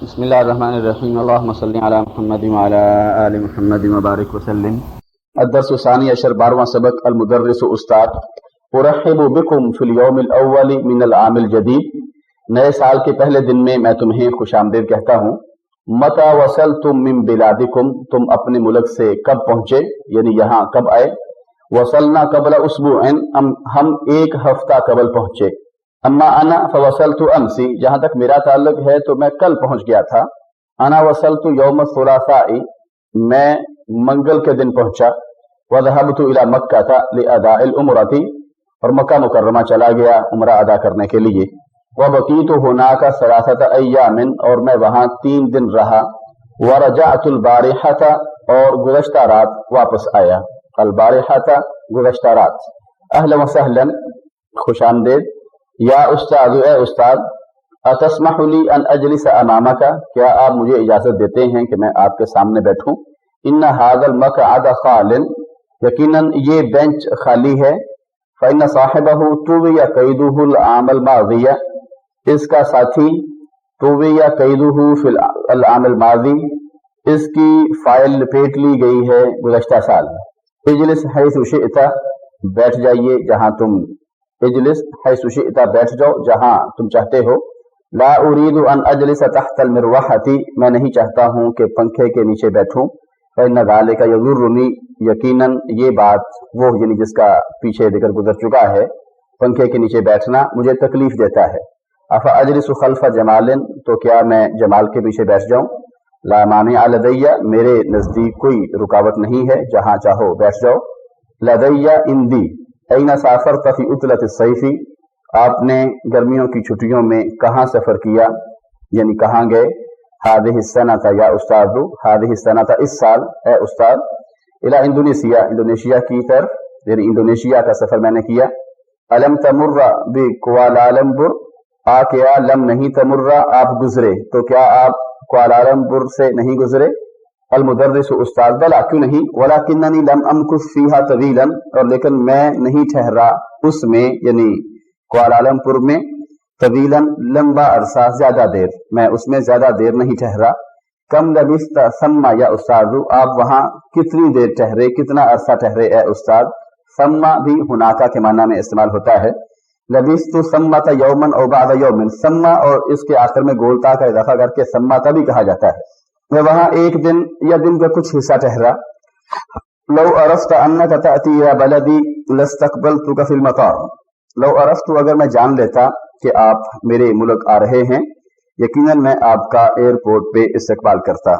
بسم اللہ الرحمن الرحیم اللہم صلی علی محمد وعلی آل محمد وبارک وسلم۔ الدرس الثانی عشر، 12واں سبق، المدرس استاد۔ ارحب بکم فی اليوم الاول من العام الجدید، نئے سال کے پہلے دن میں تمہیں خوش آمدید کہتا ہوں۔ متی وصلتم من بلادکم، تم اپنے ملک سے کب پہنچے، یعنی یہاں کب آئے۔ وصلنا قبل اسبوع، ہم ایک ہفتہ قبل پہنچے۔ اما انا فوصلت امسی، جہاں تک میرا تعلق ہے تو میں کل پہنچ گیا تھا۔ انا وصلت یوم الثلاثاء، میں منگل کے دن پہنچا۔ وذهبت الى مکہ لاداء العمرۃ، اور مکہ مکرمہ چلا گیا عمرہ ادا کرنے کے لیے۔ وبقیت هناک ثلاثۃ ایام، اور میں وہاں 3 دن رہا۔ ورجعت البارحۃ، اور گزشتہ رات واپس آیا۔ البارحۃ گزشتہ رات۔ اہلا وسہلا، خوش آمدید۔ یا استاد، اے استاد، اتسمح لی ان اجلس امامک، کیا آپ مجھے اجازت دیتے ہیں کہ میں آپ کے سامنے بیٹھوں۔ ان ھذا المقعد خال، یقیناً یہ بینچ خالی ہے۔ فإن صاحبہ طوی قیدہ العام الماضی، اس کا ساتھی طوی قیدہ فی العام الماضی، اس کی فائل لپیٹ لی گئی ہے گزشتہ سال۔ اجلس حیث شئت، بیٹھ جائیے جہاں تم، اجلس حیث شئت، بیٹھ جاؤ جہاں تم چاہتے ہو۔ لا اريد ان اجلس تحت المروحۃ، میں نہیں چاہتا ہوں کہ پنکھے کے نیچے بیٹھوں۔ فإن ذلك يضرني، یقیناً یہ بات، وہ یعنی جس کا پیچھے ذکر گزر چکا ہے، پنکھے کے نیچے بیٹھنا مجھے تکلیف دیتا ہے۔ افاجلس خلف جمال، تو کیا میں جمال کے پیچھے بیٹھ جاؤں۔ لا مانع لدی، میرے نزدیک کوئی رکاوٹ نہیں ہے، جہاں چاہو بیٹھ جاؤ۔ لدی عندی، این سافرت فی عطلۃ الصیف، آپ نے گرمیوں کی چھٹیوں میں کہاں سفر کیا، یعنی کہاں گئے۔ هذه السنة یا استاد، هذه السنة اس سال، اے استاد۔ الی انڈونیشیا، انڈونیشیا کی طرف، یعنی انڈونیشیا کا سفر میں نے کیا۔ الم تمر بکوالالمپور، کیا لم نہیں تمر، آپ گزرے، تو کیا آپ کوالالمپور سے نہیں گزرے۔ المدرس استاد، بلا کیوں نہیں۔ ولکننی لم امکث فیہا طویلا، اور لیکن میں نہیں ٹھہرا اس میں، یعنی کوالالمپور میں، طویلا لمبا عرصہ، زیادہ دیر، میں اس میں زیادہ دیر نہیں ٹھہرا۔ کم لبثت ثم یا استاد، آپ وہاں کتنی دیر ٹھہرے، کتنا عرصہ ٹھہرے اے استاد۔ ثم بھی ہناکا کے معنی میں استعمال ہوتا ہے۔ لبثت ثمۃ یوما او بعد یوم، ثم اور اس کے آخر میں گولتا کا اضافہ کر کے ثمۃ بھی کہا جاتا ہے۔ میں وہاں ایک دن یا دن کا کچھ حصہ ٹھہرا۔ لو عرفت انک تأتی یا بلدی لاستقبلتک فی المطار، لو عرفت، اگر میں جان لیتا کہ آپ میرے ملک آ رہے ہیں، یقیناً میں آپ کا ایئرپورٹ پہ استقبال کرتا۔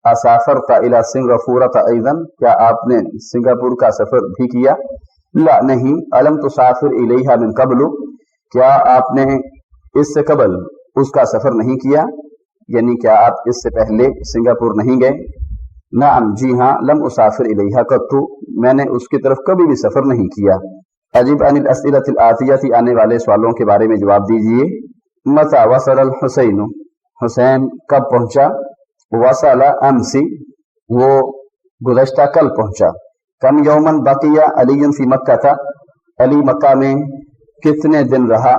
اسافرت الی سنگاپور ایضا، کیا آپ نے سنگاپور کا سفر بھی کیا۔ لا نہیں۔ الم تسافر الیہا من قبل، کیا آپ نے اس سے قبل اس کا سفر نہیں کیا، یعنی کیا آپ اس سے پہلے سنگاپور نہیں گئے۔ نعم، جی ہاں۔ لم اسافر الیہا قط، میں نے اس کی طرف کبھی بھی سفر نہیں کیا۔ اجب عن الاسئلۃ الآتیۃ، آنے والے سوالوں کے بارے میں جواب دیجیے۔ متی وصل الحسین، حسین کب پہنچا۔ وصل امسی، وہ گزشتہ کل پہنچا۔ کم یوما بقی علی فی مکہ، علی مکہ میں کتنے دن رہا۔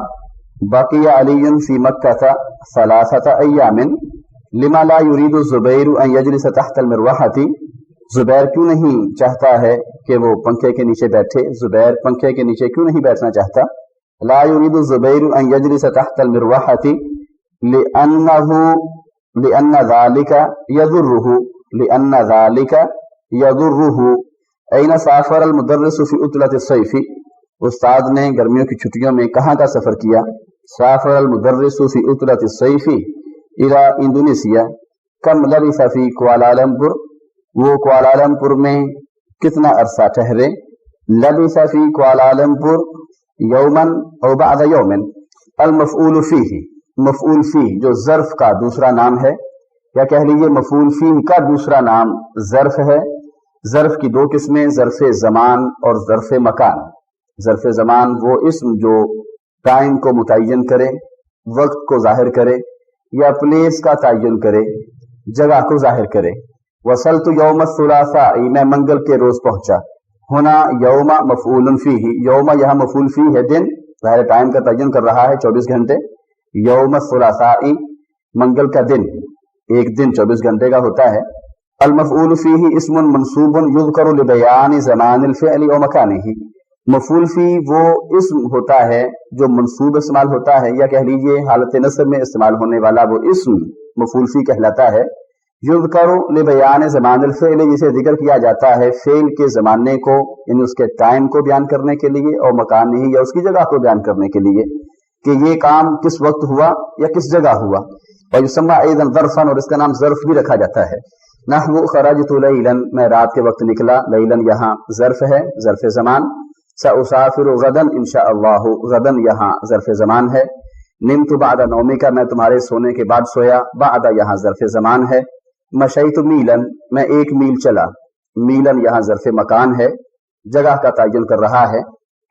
بقی علی فی مکہ ثلاثۃ ایام۔ لما لا یرید الزبیر ان یجلس تحت المروحۃ، زبیر کیوں نہیں چاہتا ہے کہ وہ پنکھے کے نیچے بیٹھے، زبیر پنکھے کے نیچے کیوں نہیں بیٹھنا چاہتا۔ لا یرید الزبیر ان یجلس تحت المروحۃ لأن ذلك يضره، لأن ذلك يضره۔ این سافر المدرس فی عطلۃ الصیف، استاد نے گرمیوں کی چھٹیوں میں کہاں کا سفر کیا۔ سافر المدرس فی عطلۃ الصیف الی انڈونیشیا۔ کم لبث فی کوالالمپور، وہ کوالالمپور میں کتنا عرصہ ٹھہرے۔ لبث فی کوالالمپور یوما او بعد یوم۔ المفعول فیہ، مفعول فیہ جو ظرف کا دوسرا نام ہے، یا کہہ لیجیے مفعول فیہ کا دوسرا نام ظرف ہے۔ ظرف کی 2 قسمیں، ظرف زمان اور ظرف مکان۔ ظرف زمان وہ اسم جو ٹائم کو متعین کرے، وقت کو ظاہر کرے، یا پلیس کا تعین کرے، جگہ کو ظاہر کرے۔ وصلت یوم الثلاثاء، میں منگل کے روز پہنچا۔ ہونا یوم مفعول فیہ، یوم یہاں مفعول فیہ ہے، دن، ظاہر ٹائم کا تعین کر رہا ہے 24 گھنٹے۔ یوم الثلاثاء، منگل کا دن۔ ایک دن 24 گھنٹے کا ہوتا ہے. المفعول فیہ اسم منصوب یذکر لبیان زمان الفعل و مکانہ. مفعول فی وہ اسم ہوتا ہے جو منصوب استعمال ہوتا ہے، یا کہہ لیجئے حالت نصب میں استعمال ہونے والا وہ اسم مفعول فی کہلاتا ہے. یذکر لبیان زمان الفعل، جسے ذکر کیا جاتا ہے فعل کے زمانے کو، یعنی اس کے ٹائم کو بیان کرنے کے لیے، اور مکان نہیں یا اس کی جگہ کو بیان کرنے کے لیے کہ یہ کام کس وقت ہوا یا کس جگہ ہوا. اور یسمى ایضا ظرفا، اور اس کا نام ظرف بھی رکھا جاتا ہے. نحو خرجت لیلا، میں رات کے وقت نکلا. لیلا یہاں ظرف ہے، ظرف زمان. سأسافر غدا انشاء اللہ، غدا یہاں ظرف زمان ہے. نمت بعد نومک، میں تمہارے سونے کے بعد سویا. بعد یہاں ظرف زمان ہے. مشیت میلن، میں 1 میل چلا. میلن یہاں ظرف مکان ہے، جگہ کا تعین کر رہا ہے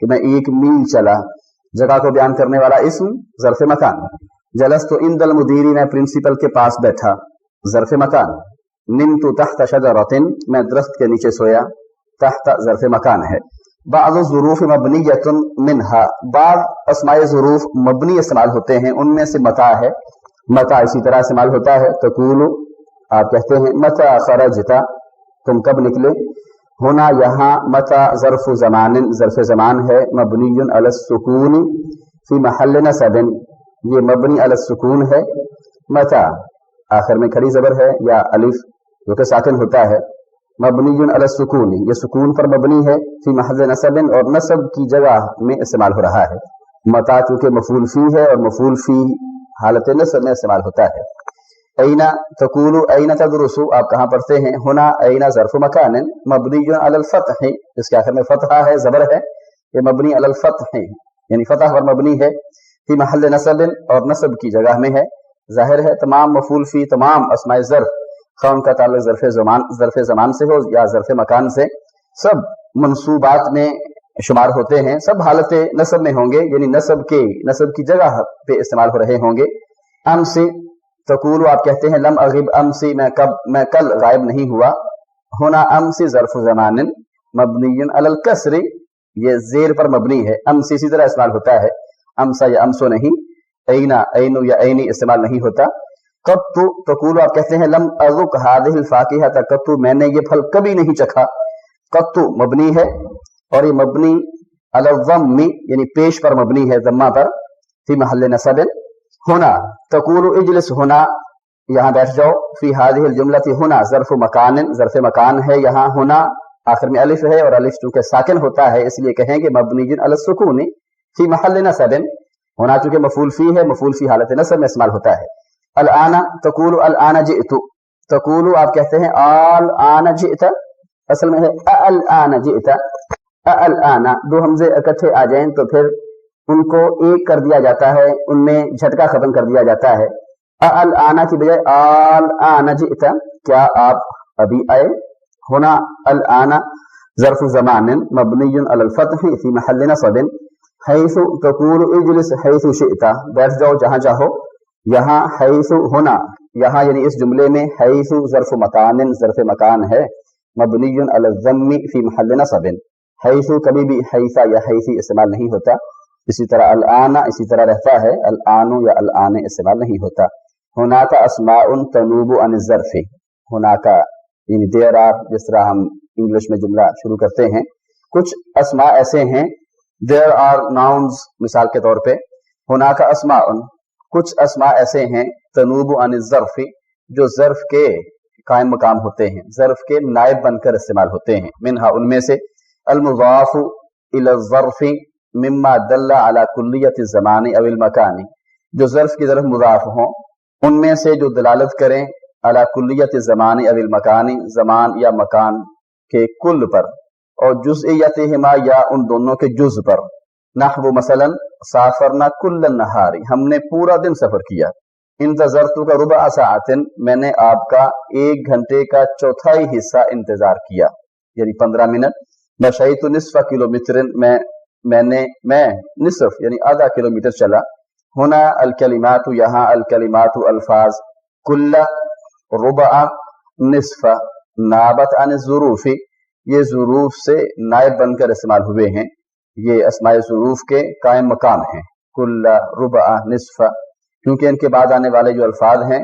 کہ میں 1 میل چلا. جگہ کو بیان کرنے والا اسم ظرف مکان. جلست عند المدیر، میں پرنسپل کے پاس بیٹھا، ظرف مکان. نمت تحت شجرۃ، میں درخت کے نیچے سویا. تحت ظرف مکان ہے. بعض الظروف مبنیۃ منها، بعض اسماء ظروف مبنی استعمال ہوتے ہیں، ان میں سے متى ہے. متى اسی طرح استعمال ہوتا ہے. تقول، آپ کہتے ہیں متى خرجت، تم کب نکلے. ہونا یہاں متى ظرف زمان، ظرف زمان ہے. مبنی علی السکون فی محل نصب، یہ مبنی علی السکون ہے. متى آخر میں کھڑی زبر ہے یا الف جو کہ ساکن ہوتا ہے. مبنی علی السکون، یہ سکون پر مبنی ہے. فی محل نصب، اور نصب کی جگہ میں استعمال ہو رہا ہے. متى چونکہ مفعول فی ہے، اور مفعول فی حالت نصب میں استعمال ہوتا ہے. اینا تقول اینا تدرس، آپ کہاں پڑھتے ہیں. ہونا اینا ظرف مکان مبنی علی الفتح، اس کے آخر میں فتحہ ہے، زبر ہے، یہ مبنی علی الفتح یعنی فتح پر مبنی ہے. فی محل نصب، اور نصب کی جگہ میں ہے. ظاہر ہے تمام مفعول فی، تمام اسماء ظرف، خواہ ان کا تعلق ظرف زمان سے ہو یا ظرف مکان سے، سب منصوبات میں شمار ہوتے ہیں. سب حالت نصب میں ہوں گے، یعنی نصب کی جگہ پہ استعمال ہو رہے ہوں گے. امس تقول، آپ کہتے ہیں لم اغب امسی، میں کل غائب نہیں ہوا. ہونا امسی ظرف زمان مبنی علی الکسر، یہ زیر پر مبنی ہے. امسی اسی طرح استعمال ہوتا ہے، امسا یا امسو نہیں. اینا اینو یا اینی استعمال نہیں ہوتا. قط تقول، آپ کہتے ہیں لم اذق هذه الفاکہۃ قط، میں نے یہ پھل کبھی نہیں چکھا. قط مبنی ہے، اور یہ مبنی علی الضم یعنی پیش پر مبنی ہے، ضمہ پر. فی محل نصب. ہونا تقول اجلس، ہونا یہاں بیٹھ جاؤ. فی هذه الجملۃ، ہونا ظرف مکان، ظرف مکان ہے. یہاں ہونا آخر میں الف ہے، اور الف چونکہ ساکن ہوتا ہے اس لیے کہیں کہ مبنی علی السکون فی محل نصب. ہونا چونکہ مفعول فی ہے، مفعول فی حالت نصب میں استعمال ہوتا ہے. الآن تقول الآن جئت، تقول آپ کہتے ہیں الآن جئت، اصل میں ہے الآن جئت. الآن دو حمزے اکٹھے آ جائیں تو پھر ان کو ایک کر دیا جاتا ہے، ان میں جھٹکا ختم کر دیا جاتا ہے. الآن کی بجائے الآن جئت، کیا آپ ابھی آئے. ہونا الآن ظرف زمان مبنی علی الفتح فی محل نصب. حیث تقول اجلس حیث شئت، بیٹھ جاؤ جہاں چاہو. یہاں حیث، ہونا یہاں یعنی اس جملے میں حیث ظرف مکان، ظرف مکان ہے. مبنی علی الضم فی محل نصب. حیث کبھی بھی حیثا یا حیثی استعمال نہیں ہوتا. اسی طرح الآن اسی طرح رہتا ہے، الآن یا الآن استعمال نہیں ہوتا. ہناک اسماء تنوب عن الظرف، ہناک یعنی دیر آر، جس طرح ہم انگلش میں جملہ شروع کرتے ہیں، کچھ اسماء ایسے ہیں، دیر آر ناؤنز مثال کے طور پہ. ہناک اسماء، کچھ اسماء ایسے ہیں، تنوب عن الظرف، جو ظرف کے قائم مقام ہوتے ہیں، ظرف کے نائب بن کر استعمال ہوتے ہیں. منہا ان میں سے المضاف الی الظرف مما دل علی کلیت الزمان او المکان، جو ظرف کی طرف مضاف ہوں ان میں سے جو دلالت کریں علی کلیت الزمان او المکان، زمان یا مکان کے کل پر، اور جزئیتہما یا ان دونوں کے جز پر. نحو مثلا سافرنا کل النہار، ہم نے پورا دن سفر کیا. انتظرتک ربع ساعت، میں نے آپ کا 1 گھنٹے کا چوتھائی حصہ انتظار کیا، یعنی 15 منٹ. مشیت نصف کلومیٹر، میں نصف یعنی آدھا کلومیٹر چلا. ہونا الکلمات، یہاں الکلمات الفاظ. کل، ربع، نصف، نابت عن الظروف، یہ ظروف سے نائب بن کر استعمال ہوئے ہیں، یہ اسماء ظروف کے قائم مقام ہیں. کل، ربع، نصف، کیونکہ ان کے بعد آنے والے جو الفاظ ہیں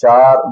4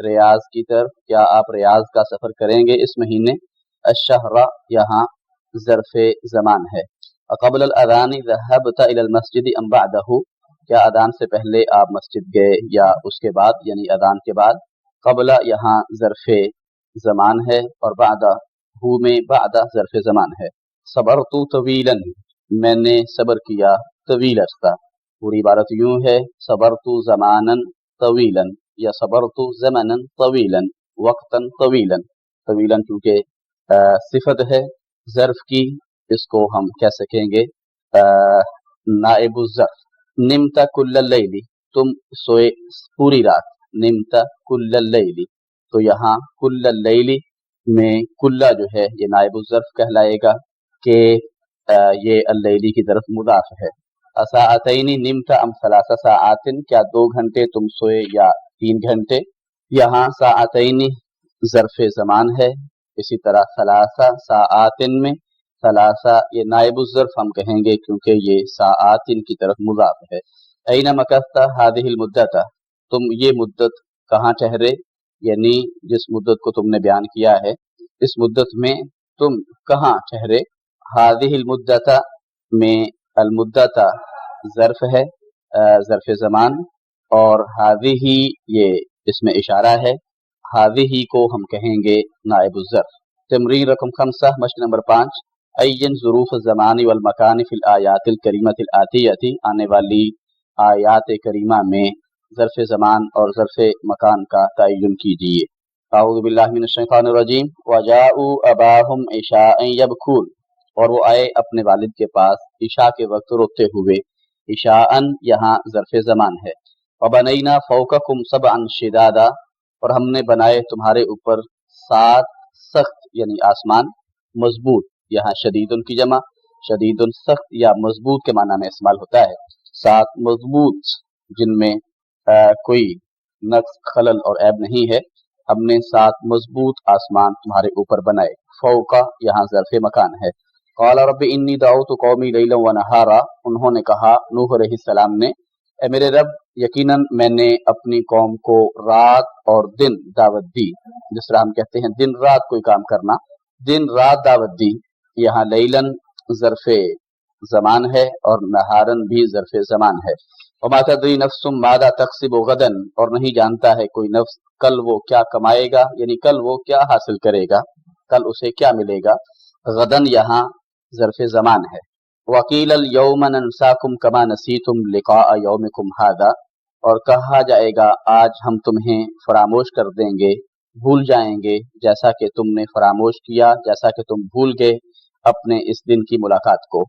ریاض کی طرف، کیا آپ ریاض کا سفر کریں گے اس مہینے؟ الشہر یہاں ظرف زمان ہے۔ قبل الاذان ذهبت الى المسجد ام بعده، کیا اذان سے پہلے آپ مسجد گئے یا اس کے بعد، یعنی اذان کے بعد۔ قبل یہاں ظرف زمان ہے اور بعد ہو میں بعد ظرف زمان ہے۔ صبرت طویلا، میں نے صبر کیا طویل عرصہ۔ پوری عبارت یوں ہے صبرت زمانا طویلا یا صبرت زمنا طویلا وقتا طویلا۔ طویلا چونکہ صفت ہے ظرف کی، اس کو ہم کہہ سکیں گے نائب الظرف۔ نمت کل اللیل، تم سوئے پوری رات۔ نمت کل اللیل، تو یہاں کل اللیل میں کلّا جو ہے یہ نائب الظرف کہلائے گا کہ یہ اللیلی کی طرف مضاف ہے۔ ساعتین نمت ام ثلاث ساعات، کیا 2 گھنٹے تم سوئے یا 3 گھنٹے۔ یہاں ساعتین ظرف زمان ہے، اسی طرح ثلاث ساعات میں ثلاثہ یہ نائب الظرف ہم کہیں گے کیونکہ یہ ساعات کی طرف مضاف ہے۔ این مکثت هذه المدت، تم یہ مدت کہاں ٹھہرے، یعنی جس مدت کو تم نے بیان کیا ہے اس مدت میں تم کہاں ٹھہرے۔ هذه المدت میں المدت ظرف ہے، ظرف زمان، اور هذه یہ اس میں اشارہ ہے، هذه کو ہم کہیں گے نائب الظرف۔ تمرین رقم 5، مشق نمبر 5، عین ظروف الزمان والمکان فی الآیات الکریمۃ الآتیۃ، آنے والی آیات کریمہ میں ظرف زمان اور ظرف مکان کا تعین کیجیے۔ اعوذ باللہ من الشیطان الرجیم۔ وجاءوا اباہم عشاء یبکون، اور وہ آئے اپنے والد کے پاس عشاء کے وقت روتے ہوئے۔ عشاء یہاں ظرف زمان ہے۔ وبنینا فوقکم سبعا شدادا، اور ہم نے بنائے تمہارے اوپر 7 سخت، یعنی آسمان مضبوط، یہاں شدید کی جمع شدید سخت یا مضبوط کے معنی میں استعمال ہوتا ہے۔ 7 مضبوط جن میں کوئی نقص خلل اور عیب نہیں ہے، ہم نے 7 مضبوط آسمان تمہارے اوپر بنائے۔ فوقا یہاں ظرف مکان ہے۔ قال رب انی دعوت قومی لیلا ونہارا، انہوں نے کہا نوح علیہ السلام نے، اے میرے رب یقیناً میں نے اپنی قوم کو رات اور دن دعوت دی، جس طرح ہم کہتے ہیں دن رات کوئی کام کرنا، دن رات دعوت دی۔ یہاں لیلن ظرف زمان ہے اور نہارن بھی ظرف زمان ہے۔ وما تدری نفس ماذا تکسب غدا، اور نہیں جانتا ہے کوئی نفس کل وہ کیا کمائے گا، یعنی کل وہ کیا حاصل کرے گا، کل اسے کیا ملے گا۔ غدن یہاں ظرف زمان ہے۔ وقیل اليوم ننساکم کما نسیتم لقاء یومکم ھذا، اور کہا جائے گا آج ہم تمہیں فراموش کر دیں گے، بھول جائیں گے جیسا کہ تم نے فراموش کیا، جیسا کہ تم بھول گئے اپنے اس دن کی ملاقات کو،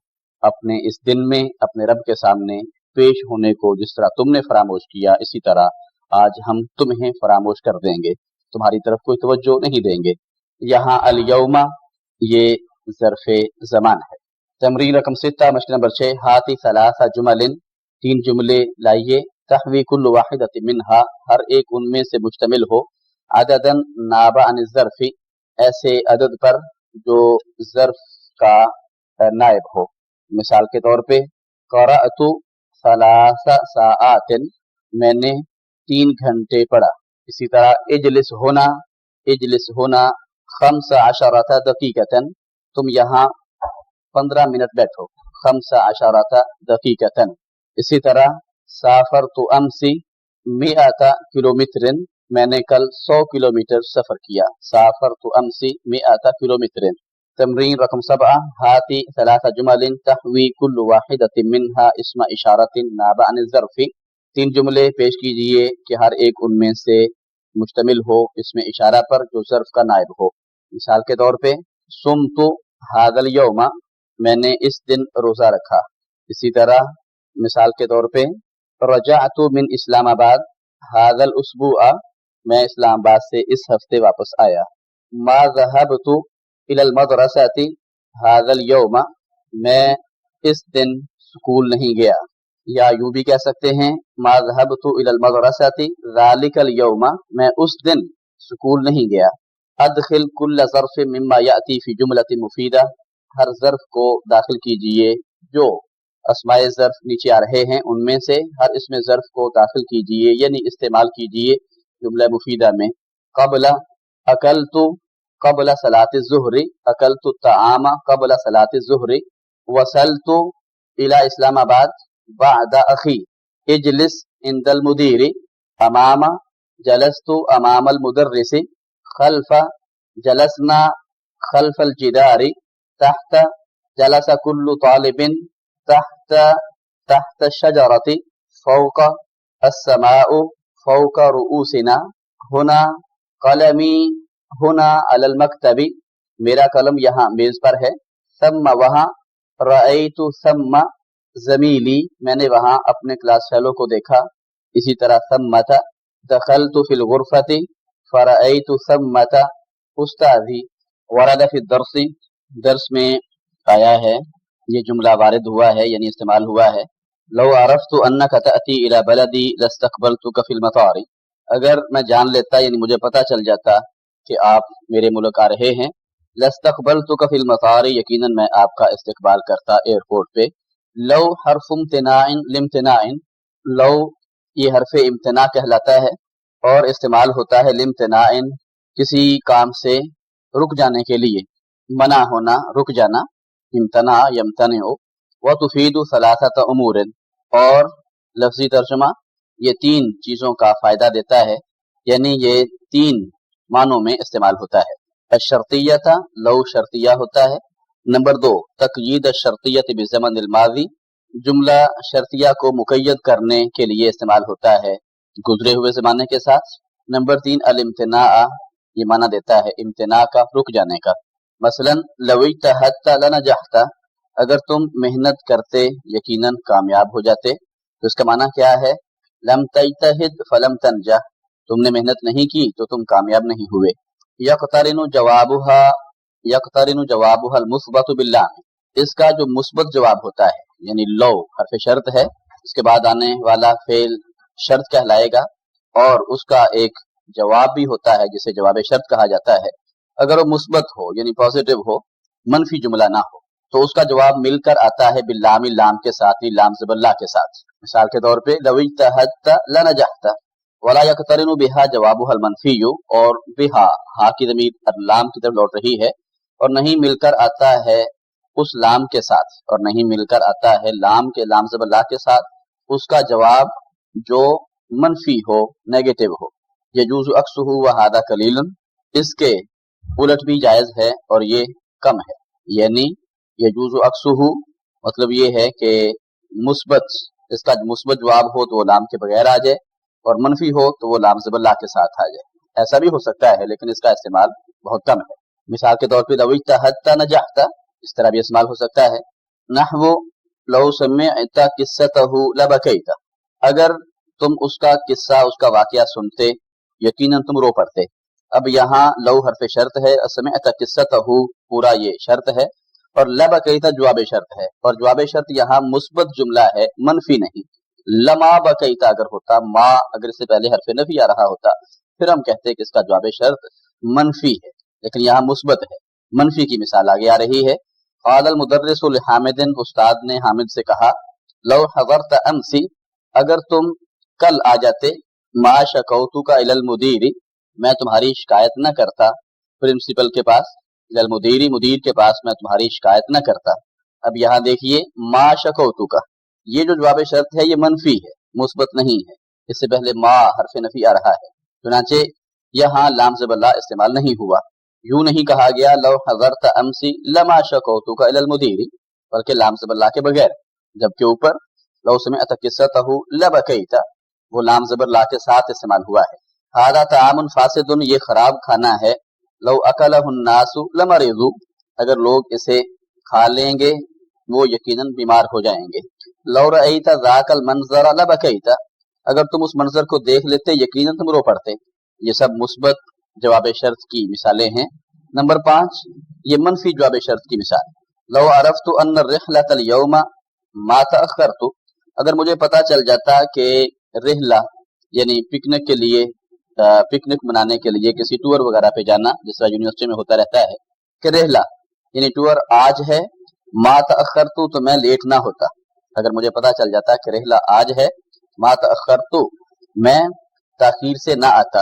اپنے اس دن میں اپنے رب کے سامنے پیش ہونے کو جس طرح تم نے فراموش کیا، اسی طرح آج ہم تمہیں فراموش کر دیں گے، تمہاری طرف کوئی توجہ نہیں دیں گے۔ یہاں الیوم یہ ظرف زمان ہے۔ تمرین رقم 6، مشق نمبر 6، ہاتی ثلاث جمل، 3 جملے لائیے، تحوی کل واحدۃ منہا، ہر ایک ان میں سے مشتمل ہو، عددا ناب عن الظرف، ایسے عدد پر جو ظرف کا نائب ہو۔ مثال کے طور پہ قرأت 3 ساعات، میں نے 3 گھنٹے پڑھا۔ اسی طرح اجلس ہونا 15 دقیقۃ، تم یہاں 15 منٹ بیٹھو، 15 دقیقۃ۔ اسی طرح سافرت امس 100 کلومیٹر، میں نے کل 100 کلومیٹر سفر کیا، سافرت امس 100 کلومیٹر۔ تمرین رقم 7، ہاتی 3 جمل تحوی کل واحدۃ منها اسم اشارۃ ناب عن الظرف، 3 جملے پیش کیجئے کہ ہر ایک ان میں سے مشتمل ہو اس میں اشارہ پر جو ظرف کا نائب ہو۔ مثال کے طور پہ صمت ھذا الیوم، میں نے اس دن روزہ رکھا۔ اسی طرح مثال کے طور پہ رجعت من اسلام آباد ھذا الاسبوع، میں اسلام آباد سے اس ہفتے واپس آیا۔ ما ذهبت الى المدرسة ھذا اليوم، میں اس دن اسکول نہیں گیا۔ یا یوں بھی کہہ سکتے ہیں ما ذهبت الى المدرسة ذلك اليوم، میں اس دن اسکول نہیں گیا۔ ادخل كل ظرف مما يأتي في جملة مفیدہ، ہر ظرف کو داخل کیجئے جو اسماء ظرف نیچے آ رہے ہیں ان میں سے ہر اسم ظرف کو داخل کیجئے، یعنی استعمال کیجئے جملہ مفیدہ میں قبل اکلت قبل صلاة الظہر، اکلت الطعام قبل صلاة الظہر، وصلت الى اسلام آباد بعد اخی، اجلس عند المدیر، امام جلست امام المدرس، خلف جلسنا خلف الجدار، تحت جلس كل طالب، تحت الشجرة، فوق السماء فوق رؤوسنا، هنا قلمی هنا على المکتب، میرا قلم یہاں میز پر ہے، ثم وہاں، رأیت ثم زمیلی، میں نے وہاں اپنے کلاس فیلو کو دیکھا، اسی طرح ثمت، دخلت فی الغرفة فرأیت ثمت استاذی، ورد فی الدرس، درس میں آیا ہے، یہ جملہ وارد ہوا ہے یعنی استعمال ہوا ہے، لو عرفت انک تأتی الی بلدی لاستقبلتک فی المطار، اگر میں جان لیتا یعنی مجھے پتہ چل جاتا کہ آپ میرے ملک آ رہے ہیں، لاستقبلتک فی المطار، یقیناً میں آپ کا استقبال کرتا ایئرپورٹ پہ، لو حرف امتناع لامتناع، لو یہ حرف امتناع کہلاتا ہے اور استعمال ہوتا ہے لامتناع، کسی کام سے رک جانے کے لیے، منع ہونا، رک جانا، امتنع یمتنع، وتفید ثلاثۃ امور، اور لفظی ترجمہ یہ تین چیزوں کا فائدہ دیتا ہے، یعنی یہ تین معنوں میں استعمال ہوتا ہے، الشرطیۃ، لو شرطیہ ہوتا ہے، نمبر 2 تقیید الشرطیۃ بزمن الماضی، جملہ شرطیہ کو مقید کرنے کے لیے استعمال ہوتا ہے گزرے ہوئے زمانے کے ساتھ، نمبر 3 الامتناع، یہ معنی دیتا ہے امتناع کا، رک جانے کا، مثلا لو اجتہدت لنجحت، اگر تم محنت کرتے یقیناً کامیاب ہو جاتے، تو اس کا معنی کیا ہے، لم تجتہد فلم تنجح، تم نے محنت نہیں کی تو تم کامیاب نہیں ہوئے، یقترن جوابها المثبت باللام، اس کا جو مثبت جواب ہوتا ہے یعنی لو حرف شرط ہے، اس کے بعد آنے والا فعل شرط کہلائے گا، اور اس کا ایک جواب بھی ہوتا ہے جسے جواب شرط کہا جاتا ہے، اگر وہ مثبت ہو یعنی پازیٹو ہو، منفی جملہ نہ ہو، تو اس کا جواب مل کر آتا ہے باللام، لام کے ساتھ، لام زبر لا کے ساتھ، مثال کے طور پہ لو اجتہدت لنجحت، ولا یقترن بها جوابها المنفی، اور بها، ہا کی ضمیر لام کی طرف لوٹ رہی ہے، اور نہیں مل کر آتا ہے اس لام کے ساتھ، اور نہیں مل کر آتا ہے لام کے، لام زبر لا کے ساتھ، اس کا جواب جو منفی ہو، نیگیٹو ہو، یجوز عکسہ وہذا قلیل، اس کے الٹ بھی جائز ہے اور یہ کم ہے، یعنی یجوز عکسہ مطلب یہ ہے کہ مثبت، اس کا مثبت جواب ہو تو وہ لام کے بغیر آ جائے، اور منفی ہو تو وہ لام زبر لا کے ساتھ آ جائے، ایسا بھی ہو سکتا ہے لیکن اس کا استعمال بہت کم ہے، مثال کے طور پہ لو اجتہدت نجحت، اس طرح بھی استعمال ہو سکتا ہے، نحو لو سمعت قصتہ لبکیت، اگر تم اس کا قصہ، اس کا واقعہ سنتے یقیناً تم رو پڑتے، اب یہاں لو حرف شرط ہے، سمعت قصتہ پورا یہ شرط ہے، اور لبکیت جواب شرط ہے، اور جواب شرط یہاں مثبت جملہ ہے، منفی نہیں، لما بکیت اگر ہوتا، ما اگر اس سے پہلے حرف نفی آ رہا ہوتا پھر ہم کہتے کہ اس کا جواب شرط منفی ہے، لیکن یہاں مثبت ہے، منفی کی مثال آگے آ رہی ہے، قال المدرس لحامد، استاد نے حامد سے کہا، لو حضرت امسی، اگر تم کل آ جاتے، ما شکوتک الی المدیر، میں تمہاری شکایت نہ کرتا پرنسپل کے پاس، الی المدیر، مدیر کے پاس میں تمہاری شکایت نہ کرتا، اب یہاں دیکھیے ما شکوتک، یہ جو جواب شرط ہے یہ منفی ہے، مثبت نہیں ہے، اس سے پہلے ما حرف نفی آ رہا ہے، چنانچہ یہاں لام زبر لا استعمال نہیں ہوا، یوں نہیں کہا گیا لو حضرت امسی لما شکوتک الی المدیر، بلکہ لام زبر لا کے بغیر، جبکہ اوپر لو سمعت قصتہ لبکیت، وہ لام زبر لا کے ساتھ استعمال ہوا ہے، ھذا طعام فاسد، یہ خراب کھانا ہے، لو اکلہ الناس لمرضوا، اگر لوگ اسے کھا لیں گے وہ یقیناً بیمار ہو جائیں گے، لو رأیت ذاک المنظر لبکیت، اگر تم اس منظر کو دیکھ لیتے یقیناً تم رو پڑتے، یہ سب مثبت جواب شرط کی مثالیں ہیں، نمبر 5 یہ منفی جواب شرط کی مثال، لو عرفت ان الرحلۃ اليوم ما تأخرت، اگر مجھے پتہ چل جاتا کہ رحلہ یعنی پکنک کے لیے، پکنک منانے کے لیے کسی ٹور وغیرہ پہ جانا، جس طرح یونیورسٹی میں ہوتا رہتا ہے کہ رحلہ یعنی ٹور آج ہے، ما تأخرت تو میں لیٹ نہ ہوتا، اگر مجھے پتہ چل جاتا کہ رحلہ آج ہے، ما تأخرت میں تاخیر سے نہ آتا،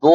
2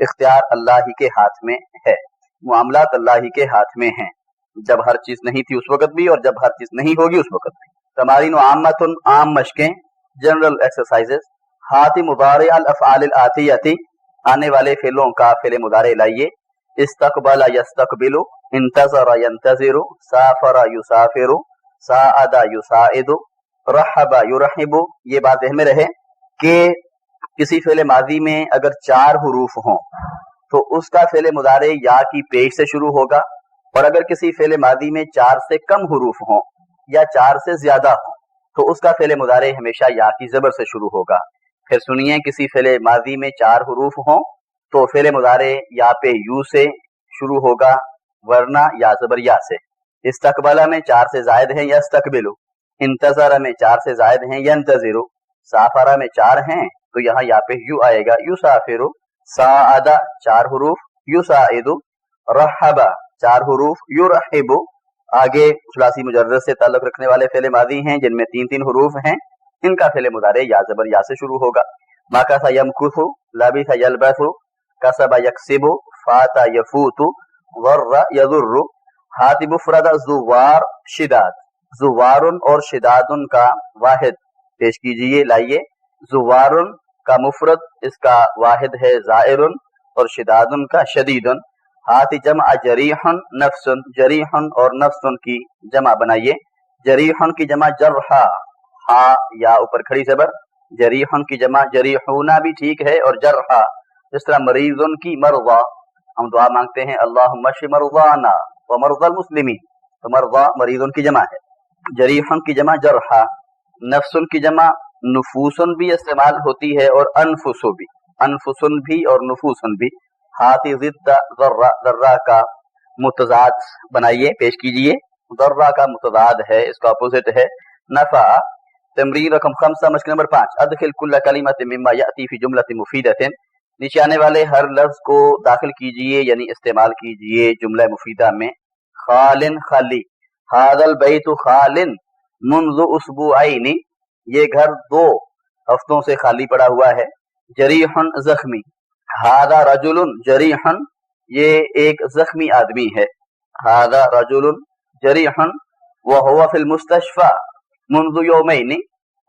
اختیار اللہ ہی کے ہاتھ میں ہے، معاملات اللہ ہی کے ہاتھ میں ہیں، جب ہر چیز نہیں تھی اس وقت بھی اور جب ہر چیز نہیں ہوگی اس وقت بھی۔ تمارین عامۃ، عام مشقیں، جنرل ایکسرسائزز۔ ہاتھ مضارع الافعال الآتیۃ، آنے والے فعلوں کا فعل مضارع لائیے۔ استقبل یستقبل، انتظر ینتظر، سافر یسافر، ساعد یساعد، رحب یرحب۔ یہ بات ذہن میں رہے کہ کسی فعل ماضی میں اگر 4 حروف ہوں تو اس کا فعل مضارع یا کی پیش سے شروع ہوگا، اور اگر کسی فعل ماضی میں 4 سے کم حروف ہوں یا 4 سے زیادہ ہوں تو اس کا فعل مضارع ہمیشہ یا کی زبر سے شروع ہوگا۔ پھر سنیے، کسی فعل ماضی میں 4 حروف ہوں تو فعل مضارع یا پہ یو سے شروع ہوگا، ورنہ یا زبر یا سے۔ استقبالہ میں 4 سے زائد ہیں یستقبلو، انتظر میں 4 سے زائد ہیں ینتظرو، سافرہ میں 4 ہیں تو یہاں یا پہ یو آئے گا یسافرو، ساعدہ 4 حروف یساعدو، رحبہ 4 حروف یرحبو۔ آگے ثلاثی مجرد سے تعلق رکھنے والے فعل ماضی ہیں جن میں 3 حروف ہیں، ان کا فعل مضارع یا زبر یا سے شروع ہوگا۔ مکث یمکث، لبث یلبث، کسب یکسب، فات یفوت، ضر یضر۔ ہاتھ مفرد زوار شداد، زوارن اور شدادن کا واحد پیش کیجئے، لائیے۔ زوارن کا مفرد، اس کا واحد ہے زائرن، اور شدادن کا شدیدن۔ ہاتھ جمع جریحن نفسن، جریحن اور نفسن کی جمع بنائیے۔ جریحن کی جمع جرحا، ہاں یا اوپر کھڑی زبر، جریحن کی جمع جریحونا بھی ٹھیک ہے، اور جرحا جس طرح مریضن کی مرضا، ہم دعا مانگتے ہیں اللہم اشف مرضانا ومرضى المسلمین، تو مرضا مریضن کی جمع ہے۔ جریحن کی جمع جرحا، نفسن کی جمع نفوسن بھی استعمال ہوتی ہے اور انفسو بھی، انفسن بھی اور نفوسن بھی۔ ہاتھ ضد ذرہ، ذرہ کا متضاد بنائیے، پیش کیجئے۔ ذرہ کا متضاد ہے، اس کا اپوزٹ ہے نفع۔ تمرین رقم 5، مشق نمبر 5، ادخل کل کلمۃ مما یأتی فی جملۃ مفیدۃ۔ نیچے آنے والے ہر لفظ کو داخل کیجئے یعنی استعمال کیجئے جملہ مفیدہ میں۔ خال خالی، ھذا البیت خال منذ اسبوعین، یہ گھر 2 ہفتوں سے خالی پڑا ہوا ہے۔ جریح زخمی، ھذا رجل جریح، یہ ایک زخمی آدمی ہے۔ ھذا رجل جریح وہو فی المستشفى منذ یومین،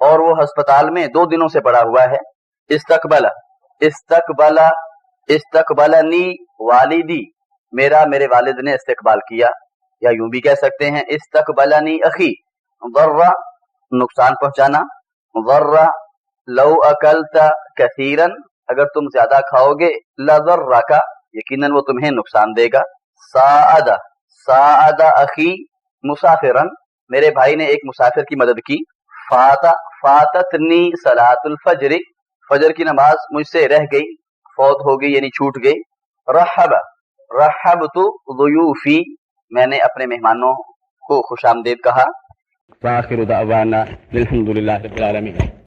اور وہ ہسپتال میں 2 دنوں سے پڑا ہوا ہے۔ استقبل، استقبل، استقبلنی والدی، میرے والد نے استقبال کیا، یا یوں بھی کہہ سکتے ہیں استقبلنی اخی۔ ضر نقصان پہنچانا، ضر لو اکلت کثیرا، اگر تم زیادہ کھاؤ گے، لضرک، یقیناً وہ تمہیں نقصان دے گا۔ ساعد، ساعد اخی مسافرا، میرے بھائی نے ایک مسافر کی مدد کی۔ فات، فاتتنی صلاۃ الفجر، فجر کی نماز مجھ سے رہ گئی، فوت ہو گئی یعنی چھوٹ گئی۔ رحب، رحبت ضیوفی، میں نے اپنے مہمانوں کو خوش آمدید کہا۔ وآخر دعوانا الحمد للہ رب العالمین۔